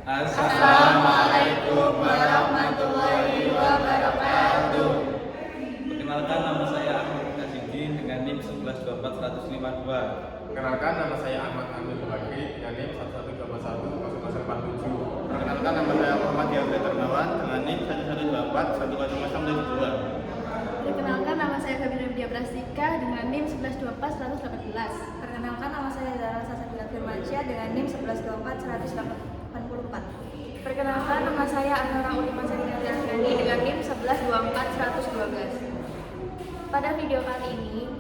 Assalamualaikum warahmatullahi wabarakatuh. Perkenalkan, nama saya Ahmad Nazidin dengan NIM 1124-152. Perkenalkan, nama saya Ahmad Amil Bakri dengan NIM 11210047. Perkenalkan, nama saya Muhammad Yahya Ternawan dengan NIM 1124-10072. Perkenalkan, nama saya Febri Widya Prastika dengan NIM 1124-118. Perkenalkan, nama saya Zara Sasabila Firmansyah dengan NIM 1124-184. Perkenalkan, nama saya Anwar Uliman Sarina Tiasgani dengan NIM 1124-112. Pada video kali ini,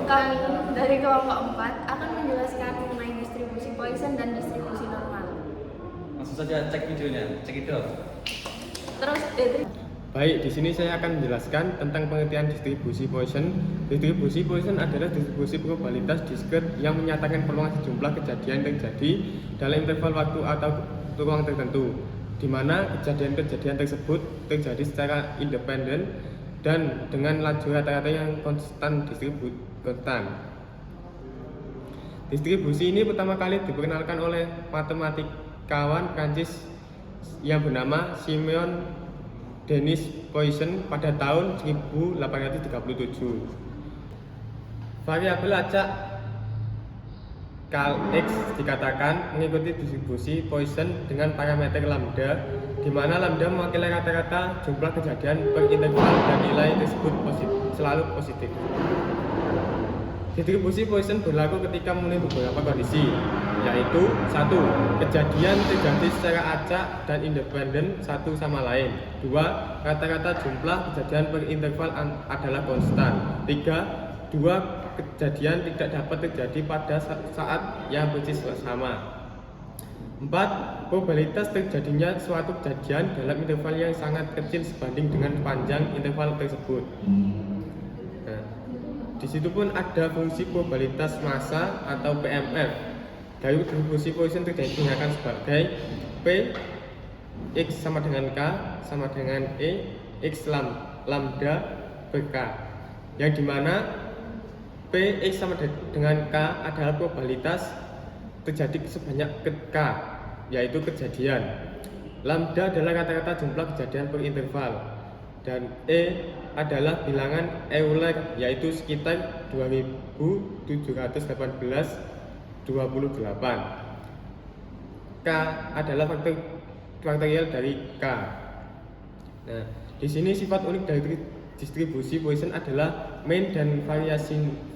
kami dari kelompok 4 akan menjelaskan mengenai distribusi Poisson dan distribusi normal. Langsung saja cek videonya, cek itu. Terus, Baik, di sini saya akan menjelaskan tentang pengertian distribusi Poisson. Distribusi Poisson adalah distribusi probabilitas diskret yang menyatakan peluang sejumlah kejadian terjadi dalam interval waktu atau ruang tertentu, di mana kejadian-kejadian tersebut terjadi secara independen dan dengan laju rata-rata yang konstan. Distribusi ini pertama kali diperkenalkan oleh matematikawan Prancis yang bernama Simeon Denis Poisson pada tahun 1837. Variabel acak X dikatakan mengikuti distribusi Poisson dengan parameter lambda, di mana lambda mewakili rata-rata jumlah kejadian per interval dan nilai tersebut selalu positif. Distribusi Poisson berlaku ketika memenuhi beberapa kondisi, yaitu 1. Kejadian terjadi secara acak dan independen satu sama lain. 2. Rata-rata jumlah kejadian per interval adalah konstan. 3. 2 kejadian tidak dapat terjadi pada saat yang persis sama. 4. Probabilitas terjadinya suatu kejadian dalam interval yang sangat kecil sebanding dengan panjang interval tersebut. Di situ pun ada fungsi probabilitas massa atau PMF. Dari distribusi Poisson digunakan sebagai P X sama dengan K sama dengan E X lambda per K, yang dimana P X sama dengan K adalah probabilitas terjadi sebanyak K, yaitu kejadian. Lambda adalah rata-rata jumlah kejadian per interval, dan E adalah bilangan Euler, yaitu sekitar 2718/28. K adalah faktorial dari K. Nah, di sini sifat unik dari distribusi Poisson adalah mean dan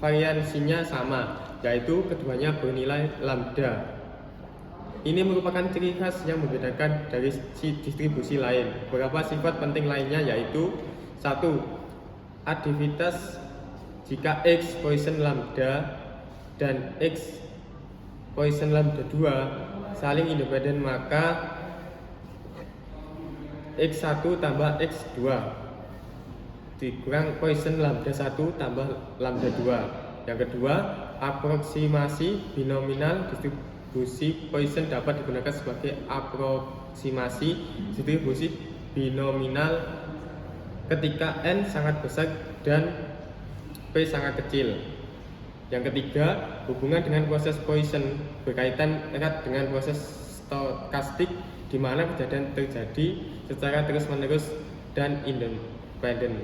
variansinya sama, yaitu keduanya bernilai lambda. Ini merupakan ciri khas yang membedakan dari distribusi lain. Beberapa sifat penting lainnya yaitu 1. Addivitas. Jika X Poisson lambda dan X Poisson lambda 2 saling independen, maka X1 tambah X2 dikurang Poisson lambda 1 tambah lambda 2. Yang kedua, aproksimasi binominal. Distribusi Poisson dapat digunakan sebagai aproksimasi distribusi binominal ketika N sangat besar dan P sangat kecil. Yang ketiga, hubungan dengan proses Poisson berkaitan erat dengan proses stokastik, di mana kejadian terjadi secara terus-menerus dan independen.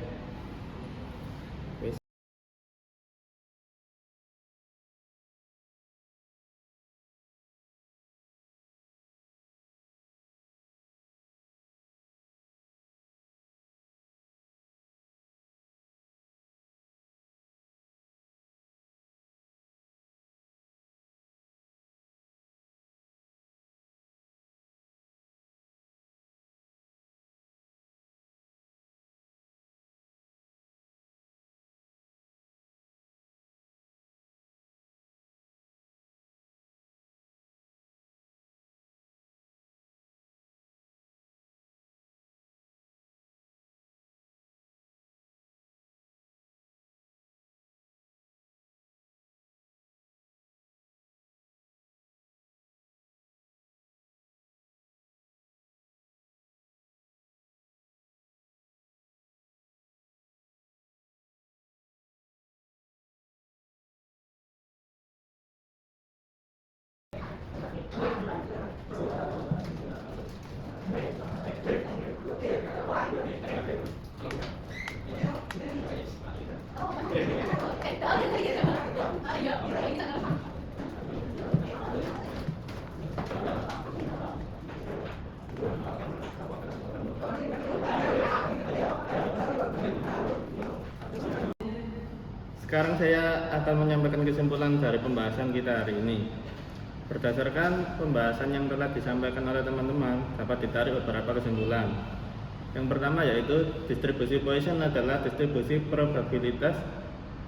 Sekarang saya akan menyampaikan kesimpulan dari pembahasan kita hari ini. Berdasarkan pembahasan yang telah disampaikan oleh teman-teman, dapat ditarik beberapa kesimpulan. Yang pertama yaitu distribusi Poisson adalah distribusi probabilitas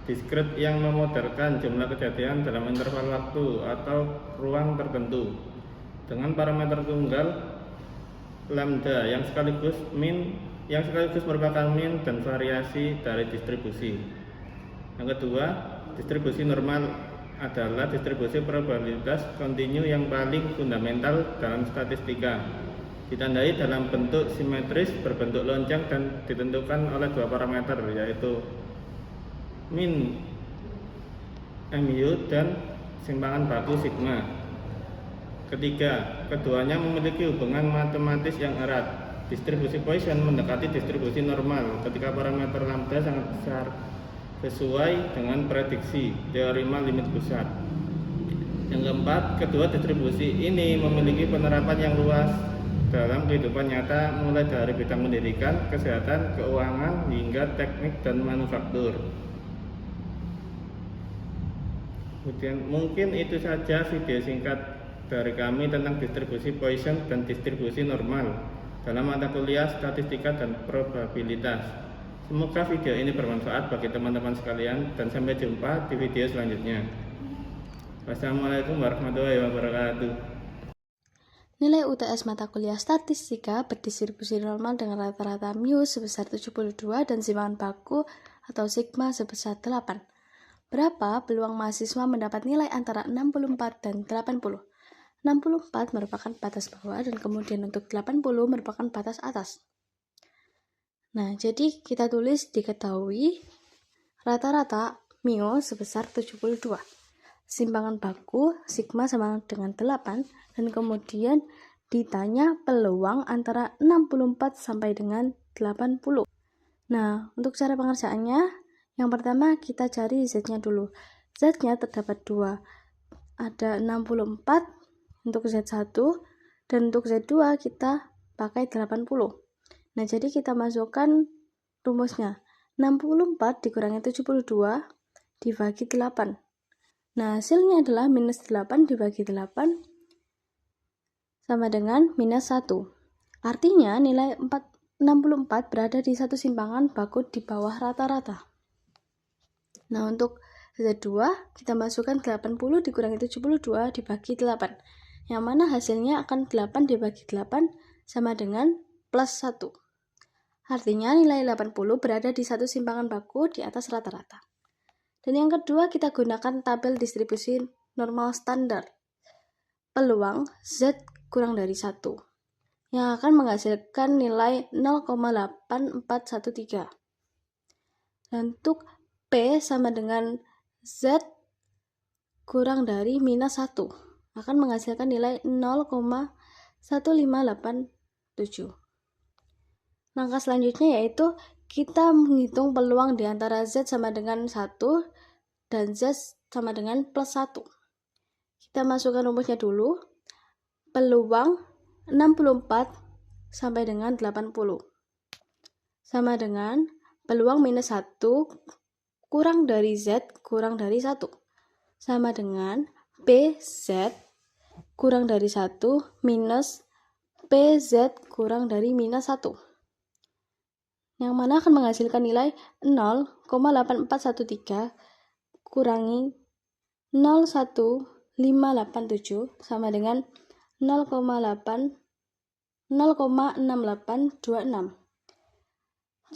diskrit yang memodelkan jumlah kejadian dalam interval waktu atau ruang tertentu dengan parameter tunggal lambda yang sekaligus merupakan min dan variasi dari distribusi. Yang kedua, distribusi normal adalah distribusi probabilitas kontinu yang paling fundamental dalam statistika. Ditandai dalam bentuk simetris berbentuk lonceng dan ditentukan oleh dua parameter yaitu min mu dan simpangan baku sigma. Ketiga, keduanya memiliki hubungan matematis yang erat. Distribusi Poisson mendekati distribusi normal ketika parameter lambda sangat besar sesuai dengan prediksi teorema limit pusat. Yang keempat, kedua distribusi ini memiliki penerapan yang luas dalam kehidupan nyata mulai dari bidang pendidikan, kesehatan, keuangan, hingga teknik dan manufaktur. Kemudian mungkin itu saja video singkat dari kami tentang distribusi Poisson dan distribusi normal dalam mata kuliah statistika dan probabilitas. Semoga video ini bermanfaat bagi teman-teman sekalian dan sampai jumpa di video selanjutnya. Wassalamualaikum warahmatullahi wabarakatuh. Nilai UTS mata kuliah statistika berdistribusi normal dengan rata-rata mu sebesar 72 dan simpangan baku atau sigma sebesar 8. Berapa peluang mahasiswa mendapat nilai antara 64 dan 80? 64 merupakan batas bawah dan kemudian untuk 80 merupakan batas atas. Nah, jadi kita tulis diketahui rata-rata mu sebesar 72. Simpangan baku sigma sama dengan 8 dan kemudian ditanya peluang antara 64 sampai dengan 80. Nah, untuk cara pengerjaannya, yang pertama kita cari Z-nya dulu. Z-nya terdapat 2. Ada 64 untuk Z1 dan untuk Z2 kita pakai 80. Nah, jadi kita masukkan rumusnya. 64 dikurangi 72 dibagi 8. Nah, hasilnya adalah minus 8 dibagi 8 sama dengan minus 1. Artinya nilai 64 berada di satu simpangan baku di bawah rata-rata. Nah, untuk Z2 kita masukkan 80 dikurangi 72 dibagi 8. Yang mana hasilnya akan 8 dibagi 8 sama dengan plus 1. Artinya nilai 80 berada di satu simpangan baku di atas rata-rata. Dan yang kedua kita gunakan tabel distribusi normal standar. Peluang Z kurang dari 1 yang akan menghasilkan nilai 0,8413. Dan untuk P sama dengan Z kurang dari minus 1 akan menghasilkan nilai 0,1587. Langkah selanjutnya yaitu kita menghitung peluang di antara Z sama dengan 1 dan Z sama dengan plus 1. Kita masukkan rumusnya dulu. Peluang 64 sampai dengan 80 sama dengan peluang minus 1 kurang dari Z kurang dari 1 sama dengan PZ kurang dari 1 minus PZ kurang dari minus 1. Yang mana akan menghasilkan nilai 0,8413 kurangi 0,1587 sama dengan 0,6826.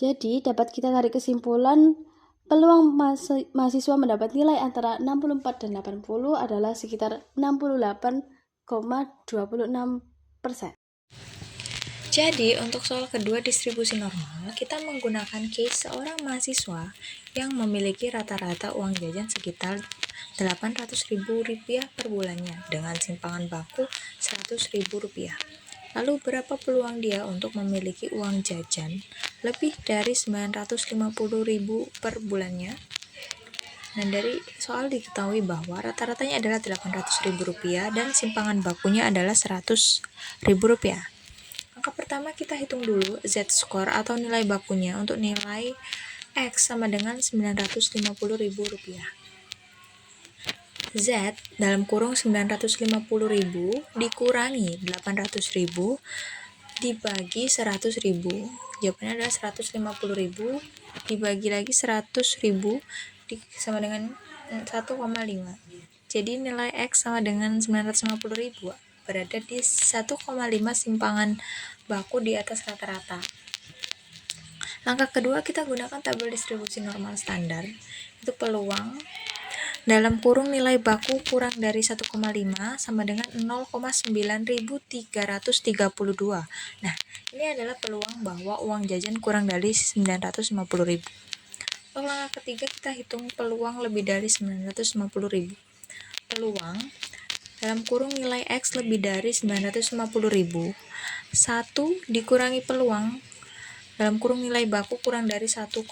Jadi dapat kita tarik kesimpulan peluang mahasiswa mendapat nilai antara 64 dan 80 adalah sekitar 68,26%. Jadi, untuk soal kedua distribusi normal, kita menggunakan case seorang mahasiswa yang memiliki rata-rata uang jajan sekitar Rp800.000 per bulannya dengan simpangan baku Rp100.000. Lalu berapa peluang dia untuk memiliki uang jajan lebih dari Rp950.000 per bulannya? Nah, dari soal diketahui bahwa rata-ratanya adalah Rp800.000 dan simpangan bakunya adalah Rp100.000. Angka pertama kita hitung dulu Z-score atau nilai bakunya untuk nilai X sama dengan Rp950.000. Z dalam kurung 950.000 dikurangi 800.000 dibagi 100.000. Jawabannya adalah 150.000 dibagi lagi 100.000 sama dengan 1,5. Jadi nilai X sama dengan 950.000 berada di 1,5 simpangan baku di atas rata-rata. Langkah kedua kita gunakan tabel distribusi normal standar. Itu peluang dalam kurung nilai baku kurang dari 1,5 sama dengan 0,9332. Nah, ini adalah peluang bahwa uang jajan kurang dari 950.000. Untuk langkah ketiga kita hitung peluang lebih dari 950.000. Peluang dalam kurung nilai X lebih dari 950.000. 1 dikurangi peluang dalam kurung nilai baku kurang dari 1,5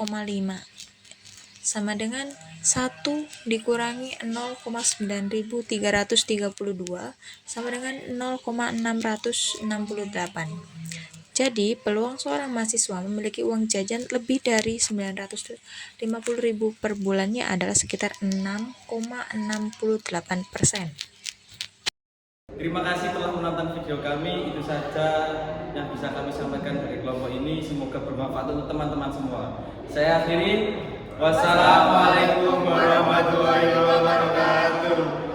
sama dengan 1 dikurangi 0,9332 sama dengan 0,668. Jadi, peluang seorang mahasiswa memiliki uang jajan lebih dari 950.000 per bulannya adalah sekitar 6,68%. Terima kasih telah menonton video kami. Itu saja yang bisa kami sampaikan dari kelompok ini. Semoga bermanfaat untuk teman-teman semua. Saya akhiri. Wassalamualaikum warahmatullahi wabarakatuh.